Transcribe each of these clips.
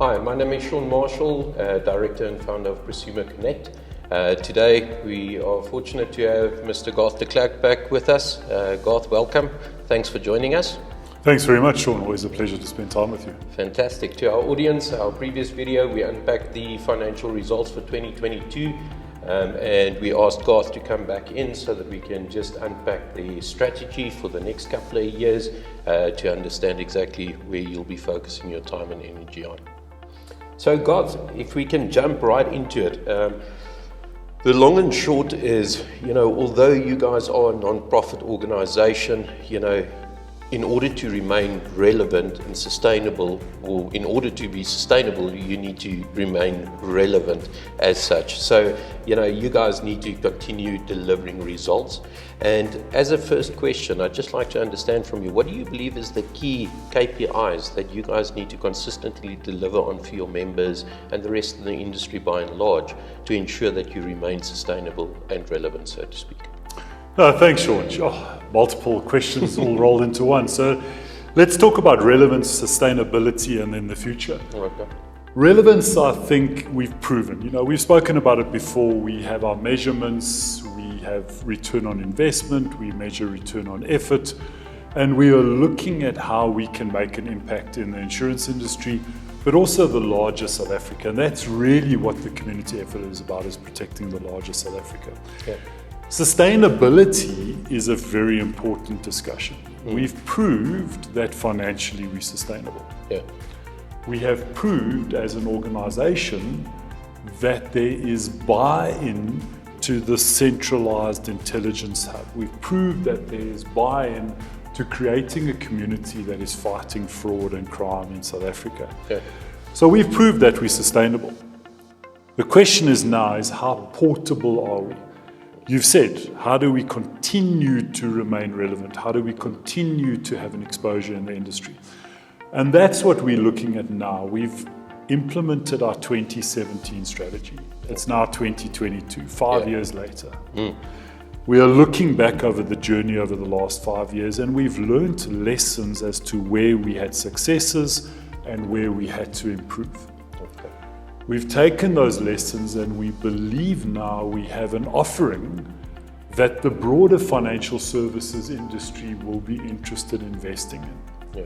Hi, my name is Shaun Marshall, Director and Founder of Prosumer Connect. Today we are fortunate to have Mr. Garth de Klerk back with us. Garth, welcome. Thanks for joining us. Thanks very much, Shaun. Always a pleasure to spend time with you. Fantastic. To our audience, our previous video, we unpacked the financial results for 2022 and we asked Garth to come back in so that we can just unpack the strategy for the next couple of years to understand exactly where you'll be focusing your time and energy on. So Garth, if we can jump right into it, the long and short is, although you guys are a non-profit organization, in order to remain relevant and sustainable, or in order to be sustainable, you need to remain relevant as such. So, you guys need to continue delivering results. And as a first question, I'd just like to understand from you, what do you believe is the key KPIs that you guys need to consistently deliver on for your members and the rest of the industry by and large to ensure that you remain sustainable and relevant, so to speak? Thanks, Shaun. Multiple questions all rolled into one. So let's talk about relevance, sustainability, and then the future. Okay. Relevance, I think we've proven. We've spoken about it before. We have our measurements. We have return on investment. We measure return on effort. And we are looking at how we can make an impact in the insurance industry, but also the larger South Africa. And that's really what the community effort is about, is protecting the larger South Africa. Yeah. Sustainability is a very important discussion. We've proved that financially we're sustainable. Yeah. We have proved as an organization that there is buy-in to the centralized intelligence hub. We've proved that there is buy-in to creating a community that is fighting fraud and crime in South Africa. Okay. So we've proved that we're sustainable. The question is now is how portable are we? You've said, how do we continue to remain relevant? How do we continue to have an exposure in the industry? And that's what we're looking at now. We've implemented our 2017 strategy. It's now 2022, 5 years later. We are looking back over the journey over the last 5 years, and we've learned lessons as to where we had successes and where we had to improve. We've taken those lessons and we believe now we have an offering that the broader financial services industry will be interested in investing in. Yeah.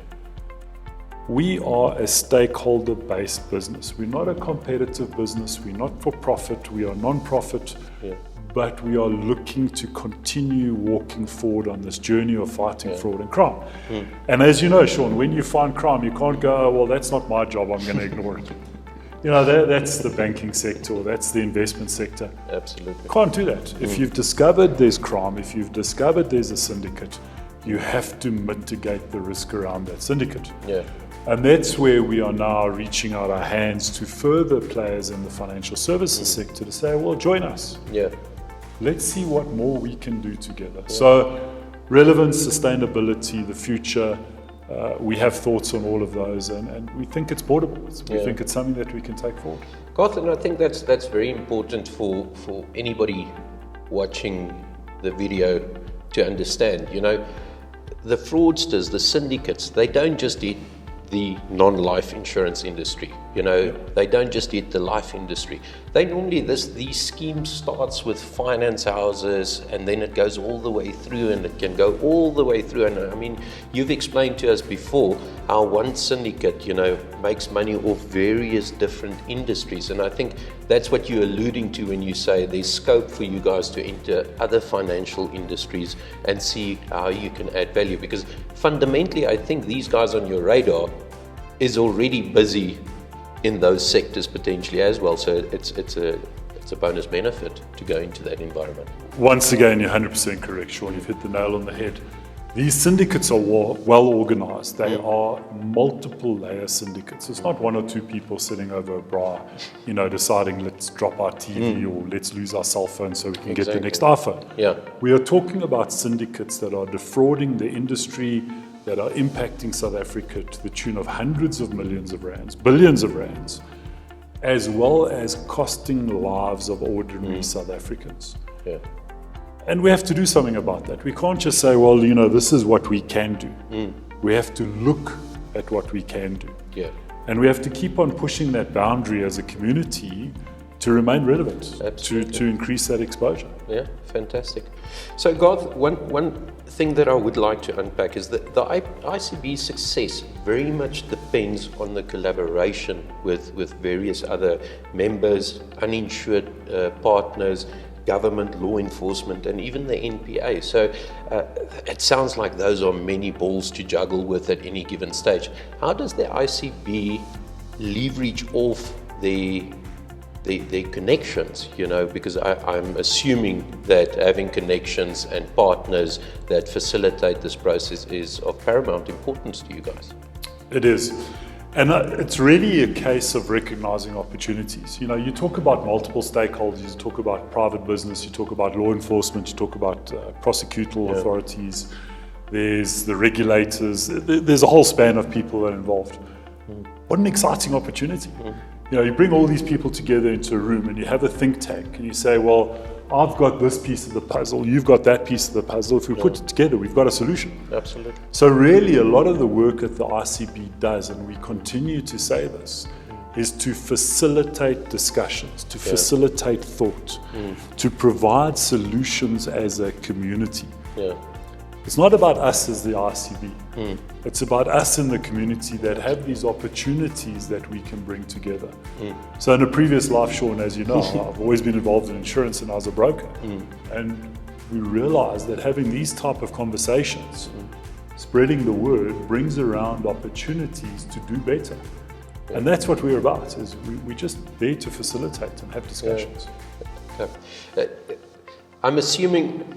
We are a stakeholder-based business. We're not a competitive business. We're not for profit. We are non-profit. Yeah. But we are looking to continue walking forward on this journey of fighting fraud and crime. And as you know, Shaun, when you find crime, you can't go, oh, well, that's not my job, I'm going to ignore it. That's the banking sector, or that's the investment sector. Absolutely. Can't do that. If you've discovered there's crime, if you've discovered there's a syndicate, you have to mitigate the risk around that syndicate. Yeah. And that's where we are now reaching out our hands to further players in the financial services sector to say, well, join us. Yeah. Let's see what more we can do together. Yeah. So relevance, sustainability, the future, we have thoughts on all of those, and we think it's portable. We think it's something that we can take forward. Garth, and I think that's very important for anybody watching the video to understand. The fraudsters, the syndicates, they don't just eat the non-life insurance industry. They don't just eat the life industry. They normally, these schemes starts with finance houses, and then it goes all the way through, and it can go all the way through. And I mean, you've explained to us before how one syndicate, makes money off various different industries. And I think that's what you're alluding to when you say there's scope for you guys to enter other financial industries and see how you can add value. Because fundamentally, I think these guys on your radar is already busy in those sectors potentially as well. So it's a bonus benefit to go into that environment. Once again, you're 100% correct, Shaun. You've hit the nail on the head. These syndicates are well organized. They are multiple layer syndicates. It's not one or two people sitting over a bra, deciding let's drop our TV or let's lose our cell phone so we can get the next iPhone. Yeah. We are talking about syndicates that are defrauding the industry, that are impacting South Africa to the tune of hundreds of millions of rands, billions of rands, as well as costing the lives of ordinary South Africans. Yeah. And we have to do something about that. We can't just say, well, this is what we can do. We have to look at what we can do. Yeah. And we have to keep on pushing that boundary as a community to remain relevant, to increase that exposure. Yeah, fantastic. So Garth, one thing that I would like to unpack is that the ICB success very much depends on the collaboration with various other members, uninsured partners, government, law enforcement, and even the NPA. So it sounds like those are many balls to juggle with at any given stage. How does the ICB leverage off their connections, because I'm assuming that having connections and partners that facilitate this process is of paramount importance to you guys? It is. And it's really a case of recognizing opportunities. You talk about multiple stakeholders, you talk about private business, you talk about law enforcement, you talk about prosecutorial authorities, there's the regulators, there's a whole span of people that are involved. What an exciting opportunity. You bring all these people together into a room and you have a think tank and you say, well, I've got this piece of the puzzle, you've got that piece of the puzzle. If we put it together, we've got a solution. Absolutely. So really a lot of the work that the ICB does, and we continue to say this, is to facilitate discussions, to facilitate thought, to provide solutions as a community. It's not about us as the ICB. It's about us in the community that have these opportunities that we can bring together. So in a previous life, Shaun, as you know, I've always been involved in insurance and I was a broker. And we realized that having these type of conversations, spreading the word, brings around opportunities to do better. And that's what we're about, is we're just there to facilitate and have discussions. I'm assuming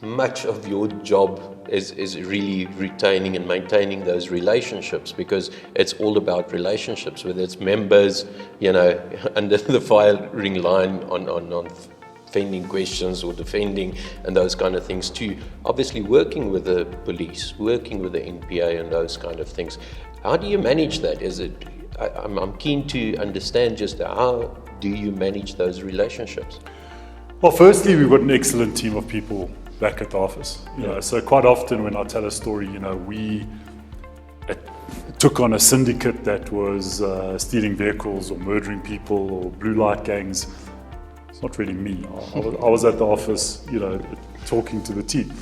much of your job is really retaining and maintaining those relationships, because it's all about relationships, whether it's members, under the firing line on defending questions or defending and those kind of things, too. Obviously working with the police, working with the NPA and those kind of things. How do you manage that? I'm keen to understand just how do you manage those relationships? Well, firstly, we've got an excellent team of people back at the office. So quite often when I tell a story, we took on a syndicate that was stealing vehicles or murdering people or blue light gangs. It's not really me. I was at the office, talking to the team.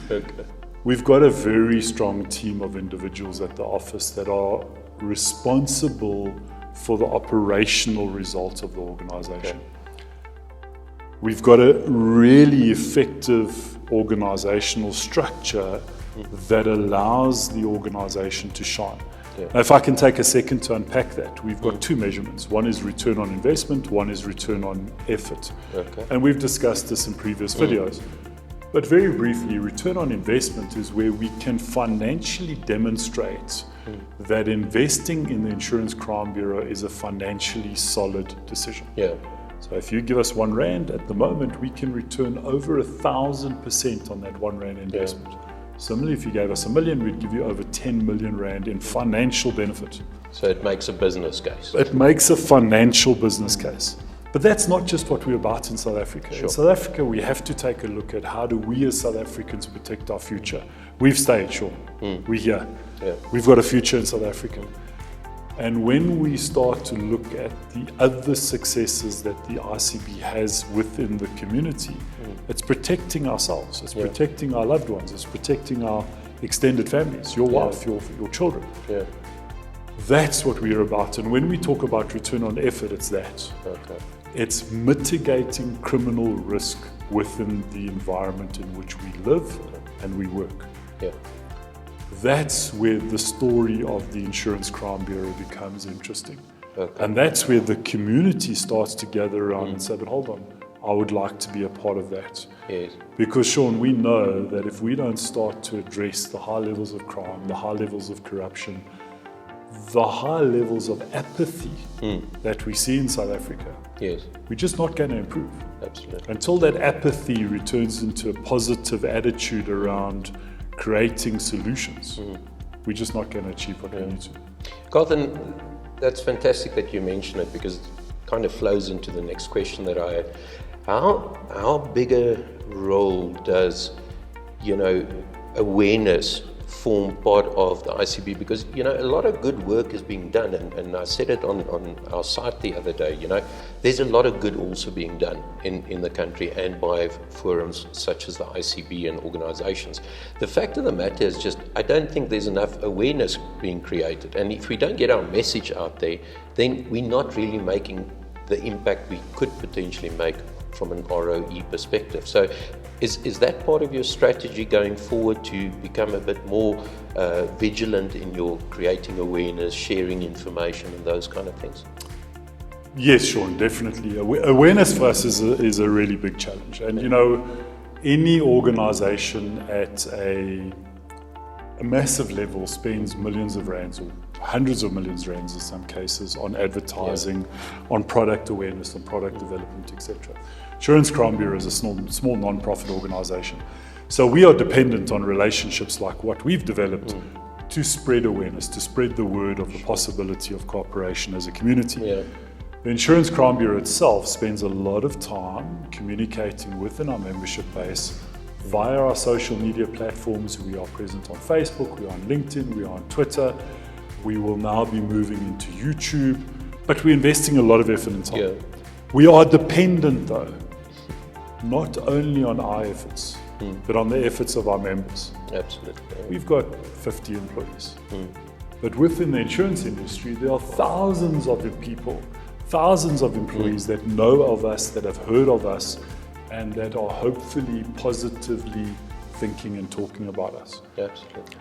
We've got a very strong team of individuals at the office that are responsible for the operational results of the organization. We've got a really effective organizational structure that allows the organization to shine. Now, if I can take a second to unpack that, we've got two measurements. One is return on investment, one is return on effort. And we've discussed this in previous videos. But very briefly, return on investment is where we can financially demonstrate that investing in the Insurance Crime Bureau is a financially solid decision. So if you give us R1, at the moment we can return over 1,000% on that R1 investment. Similarly, if you gave us R1 million, we'd give you over 10 million Rand in financial benefit. So it makes a business case. It makes a financial business case. But that's not just what we're about in South Africa. In South Africa, we have to take a look at how do we as South Africans protect our future. We've stayed, Shaun. We're here. We've got a future in South Africa. And when we start to look at the other successes that the ICB has within the community, it's protecting ourselves, it's protecting our loved ones, it's protecting our extended families, your wife, your children. That's what we're about. And when we talk about return on effort, it's that. It's mitigating criminal risk within the environment in which we live and we work. That's where the story of the Insurance Crime Bureau becomes interesting. And that's where the community starts to gather around and say, but hold on, I would like to be a part of that. Because, Shaun, we know that if we don't start to address the high levels of crime, the high levels of corruption, the high levels of apathy that we see in South Africa, we're just not going to improve. Until that apathy returns into a positive attitude around creating solutions, we're just not going to achieve what we need to. Garth, that's fantastic that you mention it, because it kind of flows into the next question that I had. How big a role does, awareness form part of the ICB? Because, you know, a lot of good work is being done, and I said it on our site the other day, you know, there's a lot of good also being done in the country and by forums such as the ICB and organizations. The fact of the matter is just, I don't think there's enough awareness being created. And if we don't get our message out there, then we're not really making the impact we could potentially make from an ROE perspective. So is that part of your strategy going forward, to become a bit more vigilant in your creating awareness, sharing information and those kind of things? Yes, Shaun, definitely. Awareness for us is a really big challenge. And, you know, any organization at a massive level spends millions of rands, or hundreds of millions of rands in some cases, on advertising, on product awareness, on product development, etc. Insurance Crime Bureau is a small non-profit organization. So we are dependent on relationships like what we've developed to spread awareness, to spread the word of the possibility of cooperation as a community. Yeah. The Insurance Crime Bureau itself spends a lot of time communicating within our membership base via our social media platforms. We are present on Facebook, we are on LinkedIn, we are on Twitter. We will now be moving into YouTube, but we're investing a lot of effort and time. Yeah. We are dependent, though, not only on our efforts, but on the efforts of our members. Absolutely. We've got 50 employees, but within the insurance industry, there are thousands of people, thousands of employees that know of us, that have heard of us, and that are hopefully positively thinking and talking about us. Absolutely.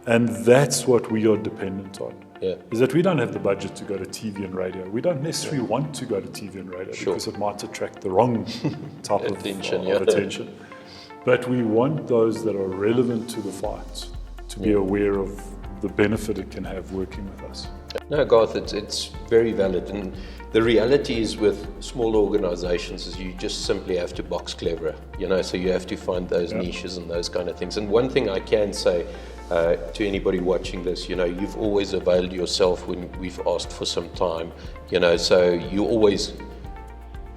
And that's what we are dependent on. Yeah. Is that we don't have the budget to go to TV and radio. We don't necessarily want to go to TV and radio because it might attract the wrong type of attention. But we want those that are relevant to the fight to be aware of the benefit it can have working with us. No, Garth, it's very valid. And the reality is with small organizations is you just simply have to box cleverer, you know, so you have to find those niches and those kind of things. And one thing I can say to anybody watching this, you know, you've always availed yourself when we've asked for some time, you know, so you're always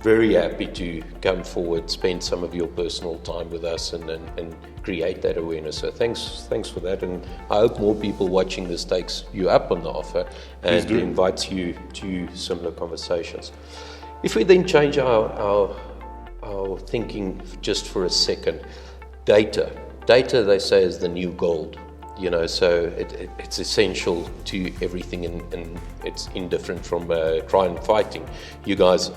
very happy to come forward, spend some of your personal time with us and create that awareness. So thanks for that, and I hope more people watching this takes you up on the offer and invites you to similar conversations. If we then change our thinking just for a second, data they say is the new gold. You know, so it's essential to everything, and it's indifferent from crime fighting. You guys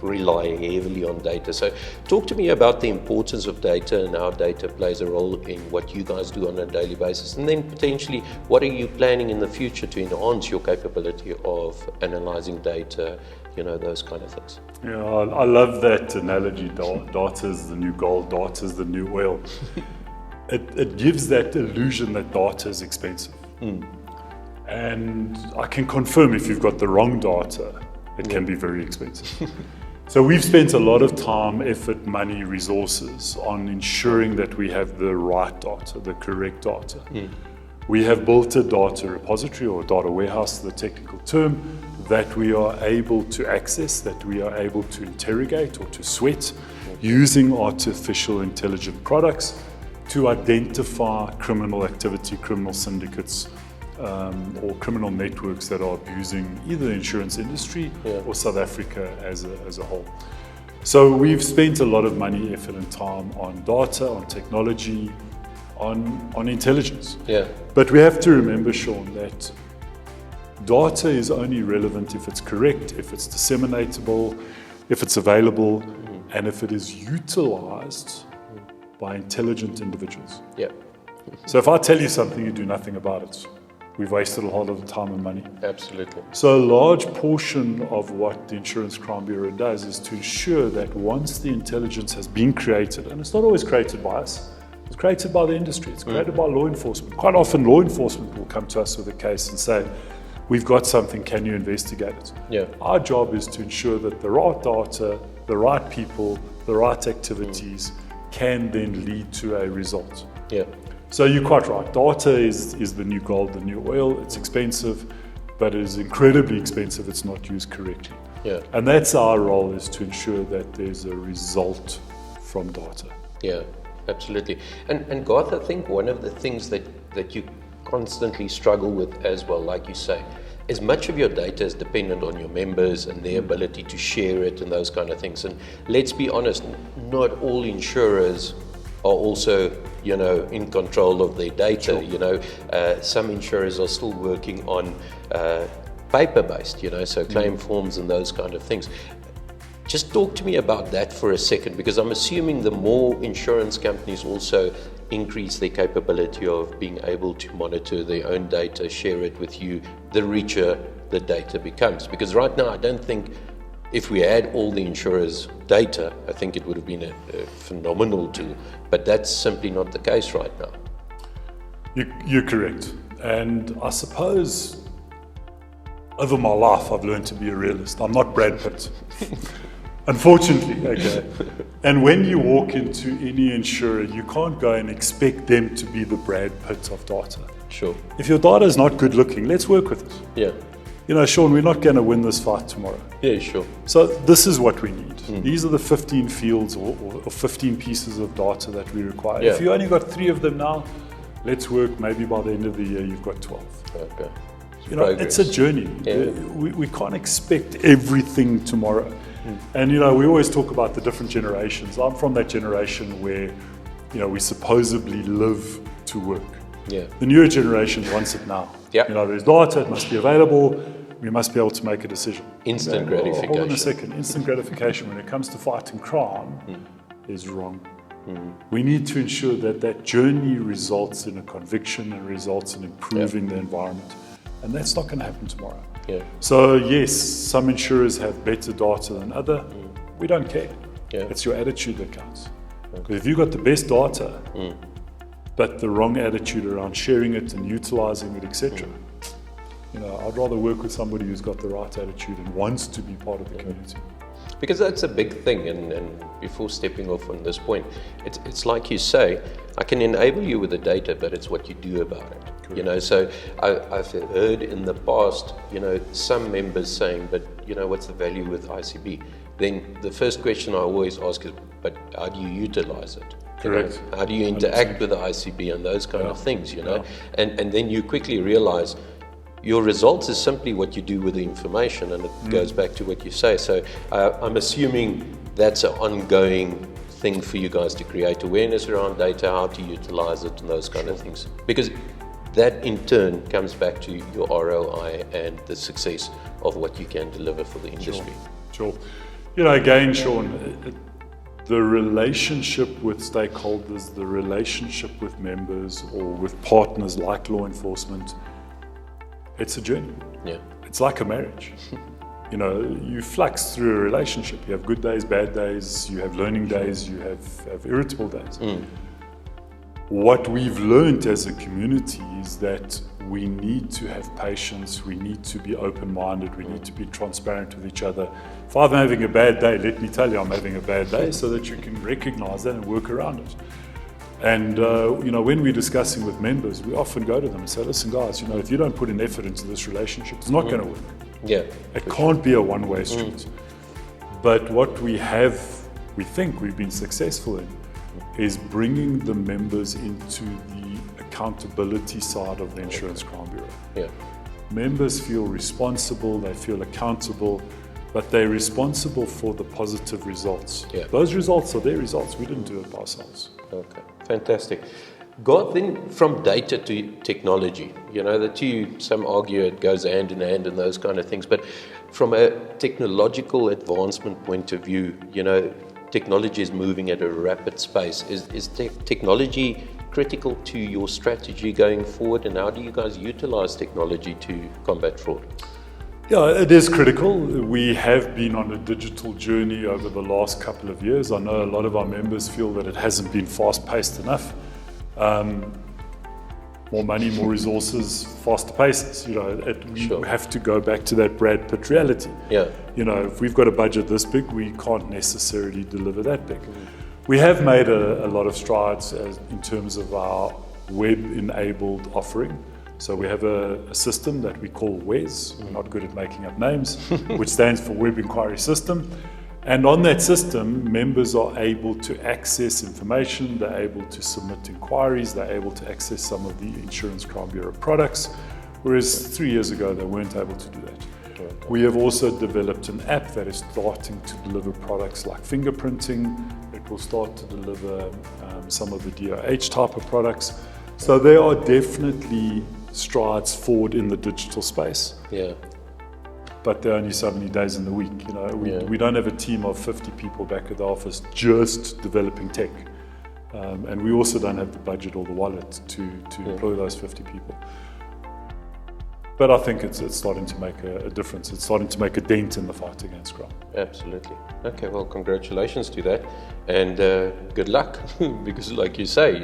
rely heavily on data. So talk to me about the importance of data and how data plays a role in what you guys do on a daily basis. And then potentially, what are you planning in the future to enhance your capability of analyzing data, you know, those kind of things? Yeah, I love that analogy. Data is the new gold, data is the new oil. It gives that illusion that data is expensive. And I can confirm if you've got the wrong data, it can be very expensive. So we've spent a lot of time, effort, money, resources on ensuring that we have the right data, the correct data. We have built a data repository or data warehouse, the technical term, that we are able to access, that we are able to interrogate or to sweat using artificial intelligence products to identify criminal activity, criminal syndicates, or criminal networks that are abusing either the insurance industry or South Africa as a whole. So we've spent a lot of money, effort and time on data, on technology, on intelligence. But we have to remember, Shaun, that data is only relevant if it's correct, if it's disseminatable, if it's available, and if it is utilized by intelligent individuals. So if I tell you something, you do nothing about it, we've wasted a lot of time and money. Absolutely. So a large portion of what the Insurance Crime Bureau does is to ensure that once the intelligence has been created, and it's not always created by us, it's created by the industry, it's created by law enforcement. Quite often law enforcement will come to us with a case and say, we've got something, can you investigate it? Our job is to ensure that the right data, the right people, the right activities can then lead to a result. So you're quite right. Data is the new gold, the new oil. It's expensive, but it is incredibly expensive if it's not used correctly. And that's our role, is to ensure that there's a result from data. absolutely. And Garth, I think one of the things that you constantly struggle with as well, like you say, is much of your data is dependent on your members and their ability to share it and those kind of things. And let's be honest, not all insurers are also, in control of their data. Sure. Some insurers are still working on paper-based, so claim forms and those kind of things. Just talk to me about that for a second, because I'm assuming the more insurance companies also increase their capability of being able to monitor their own data, share it with you, the richer the data becomes. Because right now, I don't think if we had all the insurers' data, I think it would have been a phenomenal tool, but that's simply not the case right now. You're correct. And I suppose over my life, I've learned to be a realist. I'm not Brad Pitt. Unfortunately, okay. And when you walk into any insurer, you can't go and expect them to be the Brad Pitt of data. Sure. If your data is not good looking, let's work with it. Yeah. Shaun, we're not going to win this fight tomorrow. Yeah, sure. So this is what we need. These are the 15 fields or 15 pieces of data that we require. Yeah. If you only got 3 of them now, let's work. Maybe by the end of the year, you've got 12. Okay. It's a journey. Yeah. We can't expect everything tomorrow. And, we always talk about the different generations. I'm from that generation where, we supposedly live to work. Yeah. The newer generation wants it now. Yeah. There's data, it must be available. We must be able to make a decision. Instant Hold gratification. on a second. Instant gratification when it comes to fighting crime is wrong. We need to ensure that that journey results in a conviction and results in improving the environment. And that's not going to happen tomorrow. Yeah. So yes, some insurers have better data than other. We don't care. Yeah. It's your attitude that counts. Because if you've got the best data, but the wrong attitude around sharing it and utilizing it, etc., I'd rather work with somebody who's got the right attitude and wants to be part of the community. Because that's a big thing, and before stepping off on this point, it's like you say, I can enable you with the data, but it's what you do about it. Correct. So I've heard in the past, some members saying, but what's the value with ICB? Then the first question I always ask is, but how do you utilize it? Correct. How do you interact with the ICB and those kind of things, And then you quickly realize your results is simply what you do with the information, and it goes back to what you say. So I'm assuming that's an ongoing thing for you guys to create awareness around data, how to utilize it, and those kind of things. Because that in turn comes back to your ROI and the success of what you can deliver for the industry. Sure. Again, Shaun, the relationship with stakeholders, the relationship with members or with partners like law enforcement, it's a journey. Yeah. It's like a marriage. You flux through a relationship. You have good days, bad days, you have learning days, you have irritable days. What we've learned as a community is that we need to have patience, we need to be open-minded, we need to be transparent with each other. If I'm having a bad day, let me tell you I'm having a bad day, so that you can recognize that and work around it. And when we're discussing with members, we often go to them and say, listen guys, if you don't put an effort into this relationship, it's not going to work. Yeah. It can't be a one-way street. But what we think we've been successful in, is bringing the members into the accountability side of the Insurance Crime Bureau. Yeah. Members feel responsible, they feel accountable, but they're responsible for the positive results. Yeah. Those results are their results. We didn't do it by ourselves. Okay, fantastic. Garth, then from data to technology, the two, some argue it goes hand in hand and those kind of things, but from a technological advancement point of view, technology is moving at a rapid pace. Is technology critical to your strategy going forward, and how do you guys utilize technology to combat fraud? Yeah, it is critical. We have been on a digital journey over the last couple of years. I know a lot of our members feel that it hasn't been fast-paced enough. More money, more resources, faster paces. We have to go back to that Brad Pitt reality. Yeah. If we've got a budget this big, we can't necessarily deliver that big. We have made a lot of strides in terms of our web-enabled offering. So we have a system that we call WES. We're not good at making up names, which stands for Web Inquiry System. And on that system, members are able to access information, they're able to submit inquiries, they're able to access some of the Insurance Crime Bureau products, whereas 3 years ago they weren't able to do that. We have also developed an app that is starting to deliver products like fingerprinting. It will start to deliver some of the DOH type of products. So there are definitely strides forward in the digital space. Yeah. But there are only so many days in the week. We don't have a team of 50 people back at the office just developing tech. And we also don't have the budget or the wallet to employ those 50 people. But I think it's starting to make a difference. It's starting to make a dent in the fight against crime. Absolutely. Okay, well, congratulations to that. And good luck, because like you say,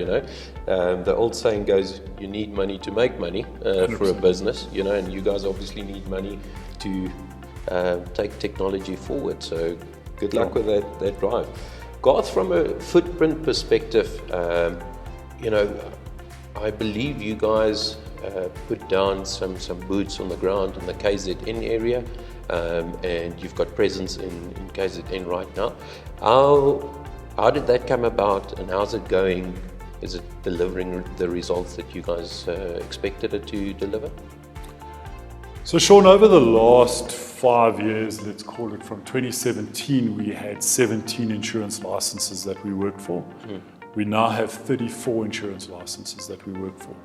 the old saying goes, you need money to make money for a business, and you guys obviously need money to take technology forward. So good luck with that drive. Garth, from a footprint perspective, I believe you guys put down some boots on the ground in the KZN area, and you've got presence in KZN right now. How did that come about, and how's it going? Is it delivering the results that you guys expected it to deliver? So Shaun, over the last 5 years, let's call it from 2017, we had 17 insurance licenses that we worked for. We now have 34 insurance licenses that we work for.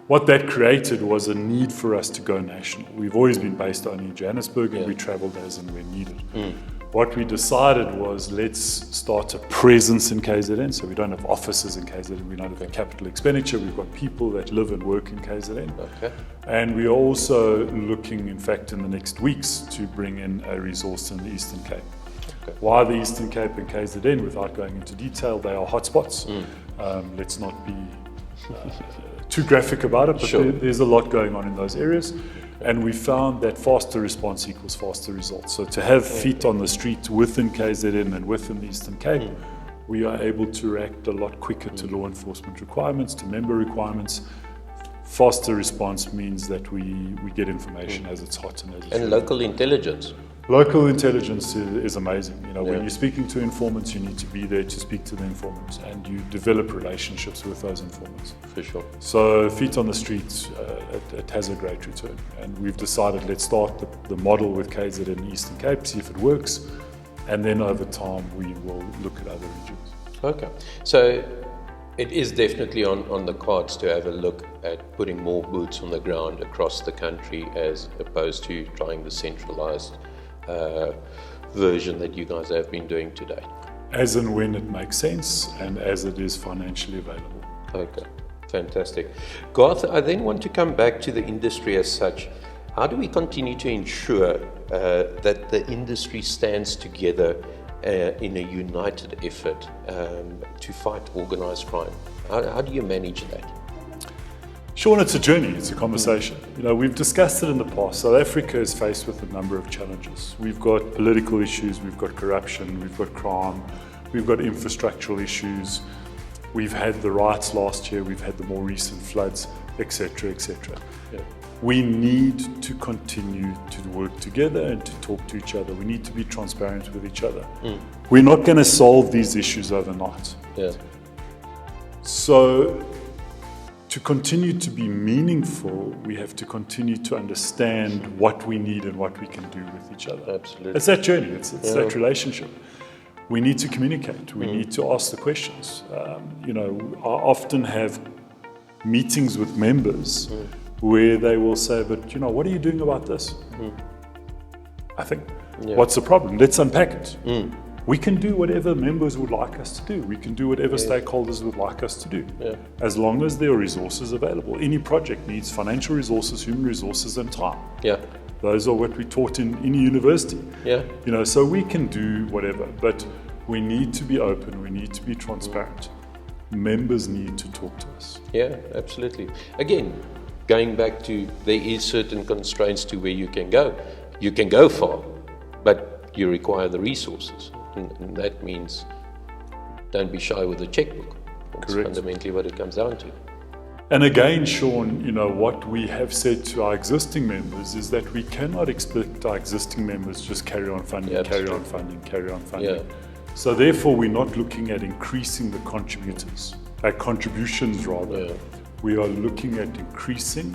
What that created was a need for us to go national. We've always been based only in Johannesburg, and we traveled as and when needed. What we decided was, let's start a presence in KZN. So we don't have offices in KZN, we don't have capital expenditure, we've got people that live and work in KZN. And we are also looking, in fact, in the next weeks to bring in a resource in the Eastern Cape. Why the Eastern Cape and KZN? Without going into detail, they are hotspots. Let's not be too graphic about it, but there's a lot going on in those areas. And we found that faster response equals faster results. So to have feet on the street within KZN and within the Eastern Cape, we are able to react a lot quicker to law enforcement requirements, to member requirements. Faster response means that we get information as it's hot and as it's ready. Local intelligence. Local intelligence is amazing. When you're speaking to informants, you need to be there to speak to the informants, and you develop relationships with those informants. For sure. So feet on the streets, it has a great return. And we've decided, let's start the model with KZN and Eastern Cape, see if it works. And then over time, we will look at other regions. Okay. So it is definitely on the cards to have a look at putting more boots on the ground across the country, as opposed to trying the centralized version that you guys have been doing today. As and when it makes sense, and as it is financially available. Okay, fantastic. Garth, I then want to come back to the industry as such. How do we continue to ensure that the industry stands together in a united effort to fight organized crime? How do you manage that? Shaun, it's a journey, it's a conversation. We've discussed it in the past. South Africa is faced with a number of challenges. We've got political issues, we've got corruption, we've got crime, we've got infrastructural issues. We've had the riots last year, we've had the more recent floods, etc., etc. We need to continue to work together and to talk to each other. We need to be transparent with each other. We're not going to solve these issues overnight. So to continue to be meaningful, we have to continue to understand what we need and what we can do with each other. Absolutely. It's that journey, it's that relationship. We need to communicate, we need to ask the questions. I often have meetings with members where they will say, but what are you doing about this? I think, what's the problem? Let's unpack it. We can do whatever members would like us to do. We can do whatever stakeholders would like us to do, as long as there are resources available. Any project needs financial resources, human resources, and time. Those are what we taught in university. So we can do whatever, but we need to be open, we need to be transparent. Members need to talk to us. Yeah, absolutely. Again, going back to, there is certain constraints to where you can go. You can go far, but you require the resources. And that means don't be shy with the checkbook. That's fundamentally what it comes down to. And again, Shaun, what we have said to our existing members is that we cannot expect our existing members just carry on funding, carry on funding. Yeah. So therefore, we're not looking at increasing the contributions rather. Yeah. We are looking at increasing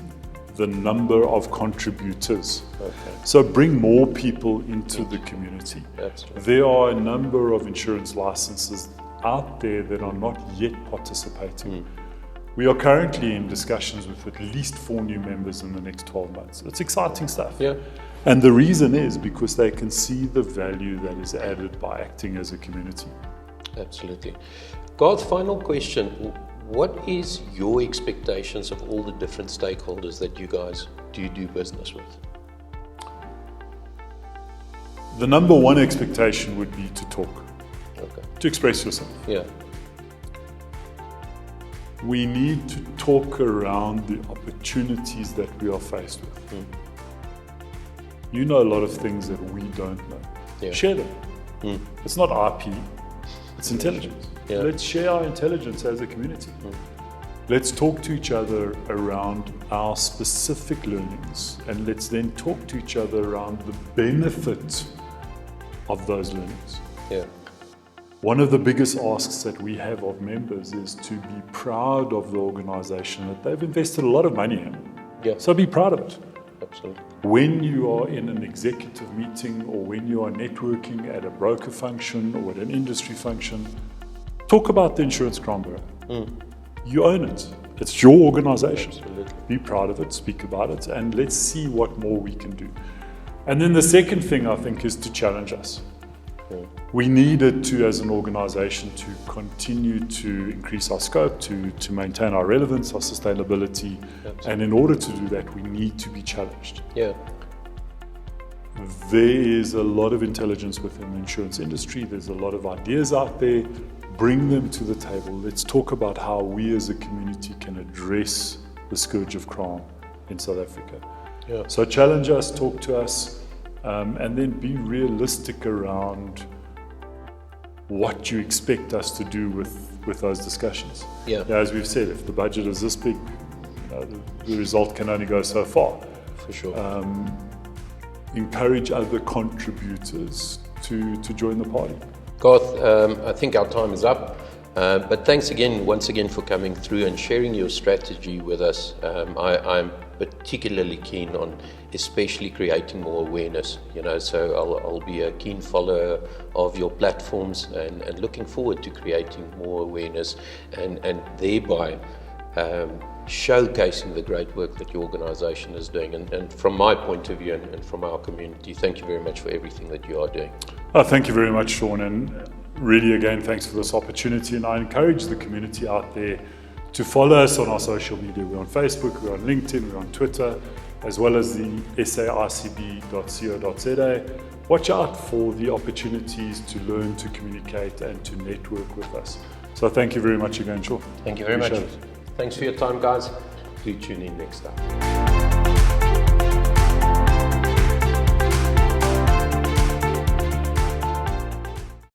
the number of contributors. Okay. So bring more people into the community. Absolutely. There are a number of insurance licenses out there that are not yet participating. We are currently in discussions with at least 4 new members in the next 12 months. It's exciting stuff. Yeah. And the reason is because they can see the value that is added by acting as a community. Absolutely. Garth, final question. What is your expectations of all the different stakeholders that you guys do business with? The number one expectation would be to talk, to express yourself. Yeah. We need to talk around the opportunities that we are faced with. You know a lot of things that we don't know. Yeah. Share them. It's not IP, it's intelligence. Yeah. Let's share our intelligence as a community. Let's talk to each other around our specific learnings, and let's then talk to each other around the benefit of those learnings. Yeah. One of the biggest asks that we have of members is to be proud of the organization that they've invested a lot of money in. Yeah. So be proud of it. Absolutely. When you are in an executive meeting or when you are networking at a broker function or at an industry function, talk about the Insurance Crown Bureau. You own it. It's your organization. Absolutely. Be proud of it, speak about it, and let's see what more we can do. And then the second thing, I think, is to challenge us. We needed to, as an organization, to continue to increase our scope, to maintain our relevance, our sustainability. Absolutely. And in order to do that, we need to be challenged. Yeah. There is a lot of intelligence within the insurance industry. There's a lot of ideas out there. Bring them to the table. Let's talk about how we as a community can address the scourge of crime in South Africa. Yeah. So challenge us, talk to us, and then be realistic around what you expect us to do with those discussions. Yeah. As we've said, if the budget is this big, the result can only go so far. For sure. Encourage other contributors to join the party. Garth, I think our time is up, but thanks once again for coming through and sharing your strategy with us. I'm particularly keen on especially creating more awareness, so I'll be a keen follower of your platforms and looking forward to creating more awareness and thereby showcasing the great work that your organization is doing. And from my point of view and from our community, thank you very much for everything that you are doing. Thank you very much, Shaun, and really again, thanks for this opportunity. And I encourage the community out there to follow us on our social media. We're on Facebook, we're on LinkedIn, we're on Twitter, as well as the saicb.co.za. Watch out for the opportunities to learn, to communicate, and to network with us. So thank you very much again, Shaun. Thank you very much. Thanks for your time, guys. Do tune in next time.